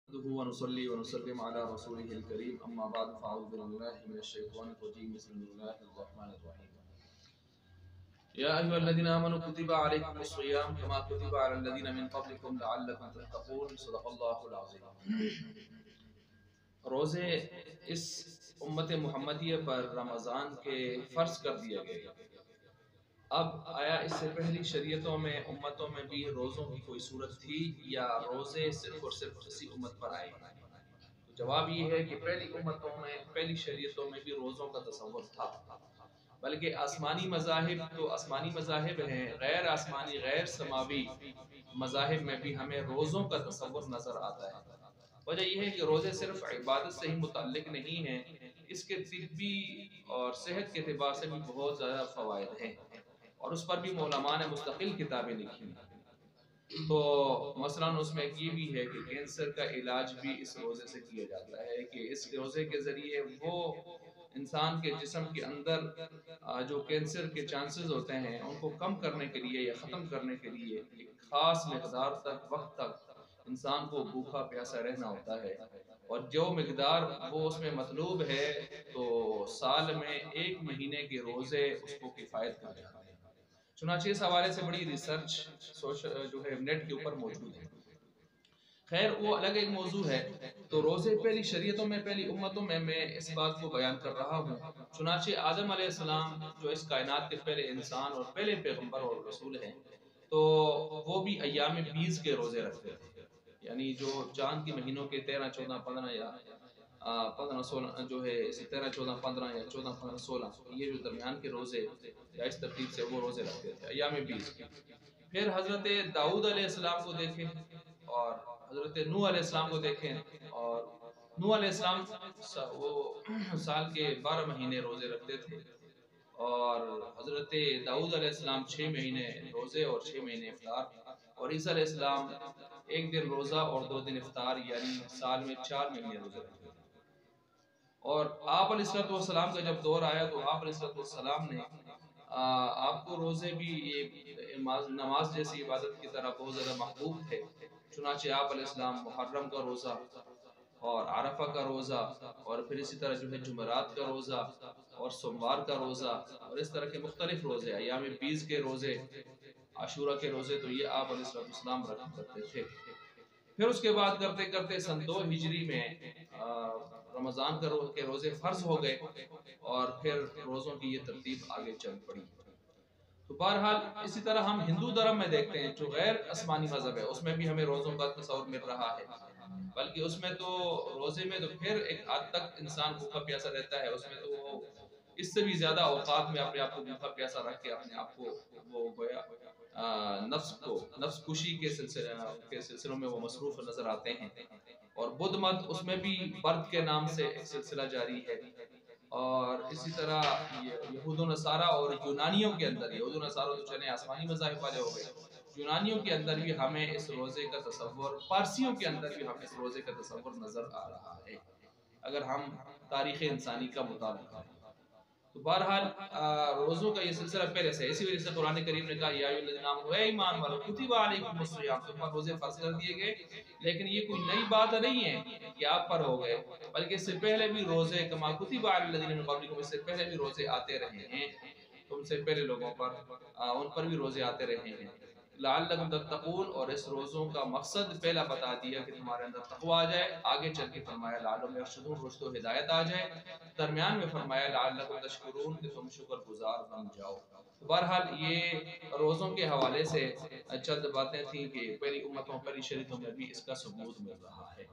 نحمده ونصلي ونسلم على رسوله الكريم أما بعد فأعوذ بالله من الشيطان الرجيم بسم الله الرحمن الرحيم يا أيها الذين آمنوا كتب عليكم الصيام كما كتب على الذين من قبلكم لعلكم تتقون صدق الله العظيم. روزے اس امت محمدیہ پر رمضان کے فرض کر دیا گیا. اب آیا اس سے پہلی شریعتوں میں امتوں میں بھی روزوں کی کوئی صورت تھی یا روزے صرف اور صرف اسی امت پر آئے؟ تو جواب یہ ہے کہ پہلی امتوں میں پہلی شریعتوں میں بھی روزوں کا تصور تھا، بلکہ آسمانی مذاہب تو آسمانی مذاہب ہیں، غیر آسمانی غیر سماوی مذاہب میں بھی ہمیں روزوں کا تصور نظر آتا ہے. وجہ یہ ہے کہ روزے صرف عبادت سے ہی متعلق نہیں ہیں، اس کے طبی اور صحت کے اعتبار سے بھی بہت زیادہ فوائد ہیں، اور اس پر بھی علماء نے مستقل کتابیں لکھی ہیں. تو مثلا اس میں یہ بھی ہے کہ کینسر کا علاج بھی اس روزے سے کیا جاتا ہے، کہ اس روزے کے ذریعے وہ انسان کے جسم کے اندر جو کینسر کے چانسز ہوتے ہیں ان کو کم کرنے کے لیے یا ختم کرنے کے لیے ایک خاص مقدار تک وقت تک انسان کو بھوکا پیاسا رہنا ہوتا ہے، اور جو مقدار وہ اس میں مطلوب ہے تو سال میں 1 مہینے کے روزے اس کو کفایت کر جاتے ہیں. چنانچہ اس حوالے سے بڑی ریسرچ جو ہے نیٹ کے اوپر موجود ہے. خیر وہ الگ ایک موضوع ہے. تو روزے پہلی شریعتوں میں پہلی امتوں میں اس بات کو بیان کر رہا ہوں. چنانچہ آدم علیہ السلام جو اس کائنات کے پہلے انسان اور پہلے پیغمبر اور رسول ہیں، تو وہ بھی ایام 20 کے روزے رکھتے تھے، یعنی جو چاند کے مہینوں کے 13 14 15 یا 15 16 جو ہے 13 14 15 یا 14 15 16 یہ جو درمیان کے روزے یا اس ترتیب سے وہ روزے رکھتے تھے ایام 20 کے. پھر حضرت داؤد علیہ السلام کو دیکھیں اور حضرت نوح علیہ السلام کو دیکھیں، اور نوح علیہ السلام وہ سال کے 12 مہینے روزے رکھتے تھے، اور حضرت داؤد علیہ السلام 6 مہینے روزے اور 6 مہینے افطار، اور عیسیٰ علیہ السلام 1 دن روزہ اور 2 دن افطار، یعنی سال میں 4 مہینے روزے رکھتے تھے. اور آپ علیہ السلام کا جب دور آیا تو آپ علیہ السلام نے آپ کو روزے بھی نماز جیسی عبادت کی طرح بہت زیادہ محبوب تھے. چنانچہ آپ علیہ السلام محرم کا روزہ اور عرفہ کا روزہ اور پھر اسی طرح جو ہے جمعرات کا روزہ اور سوموار کا روزہ اور اس طرح کے مختلف روزے، ایام 20 کے روزے، عاشورہ کے روزے، تو یہ آپ علیہ السلام رکھا کرتے تھے. پھر اس کے بعد کرتے کرتے سن 2 ہجری میں رمضان کے روزے فرض ہو گئے، اور پھر روزوں کی یہ ترتیب آگے چل پڑی. تو بہرحال اسی طرح ہم ہندو دھرم میں دیکھتے ہیں جو غیر آسمانی مذہب ہے، اس میں بھی ہمیں روزوں کا تصور مل رہا ہے، بلکہ اس میں تو روزے میں تو پھر ایک حد تک انسان بھوکا پیاسا رہتا ہے. اس میں تو وہ اس سے بھی زیادہ اوقات میں اپنے آپ کو بھوکا پیاسا رکھ کے اپنے آپ کو وہ گویا نفس کشی کے سلسلوں میں وہ مصروف نظر آتے ہیں. اور بدھ مت اس میں بھی برت کے نام سے ایک سلسلہ جاری ہے. اور اسی طرح یہود و نصارہ اور یونانیوں کے اندر، یہود و نصارہ تو چلیں آسمانی مذاہب والے ہو گئے، یونانیوں کے اندر بھی ہمیں اس روزے کا تصور، پارسیوں کے اندر بھی ہمیں اس روزے کا تصور نظر آ رہا ہے اگر ہم تاریخ انسانی کا مطالعہ کریں. تو بہرحال روزوں کا یہ سلسلہ پہلے سے، اسی وجہ سے قرآن کریم نے کہا یا ایھا الذین آمنوا، اے ایمان والو کتب علیکم الصیام، تم پر روزے فرض کر دیے گئے. لیکن یہ کوئی نئی بات نہیں ہے کہ آپ پر ہو گئے، بلکہ اس سے پہلے بھی روزے کما کتب علی الذین من قبلکم، اس سے پہلے بھی روزے آتے رہے ہیں، تم سے پہلے لوگوں پر ان پر بھی روزے آتے رہے ہیں. لعلکم تتقون، اور اس روزوں کا مقصد پہلا بتا دیا کہ تمہارے اندر تقوی آ جائے. آگے چل کے فرمایا لعلکم یرشدون، رشد و ہدایت آ جائے. درمیان میں فرمایا لعلکم تشکرون، کہ تم شکر گزار بن جاؤ. بہرحال یہ روزوں کے حوالے سے چند باتیں تھیں کہ پہلی امتوں پہلی شریعتوں میں بھی اس کا ثبوت مل رہا ہے.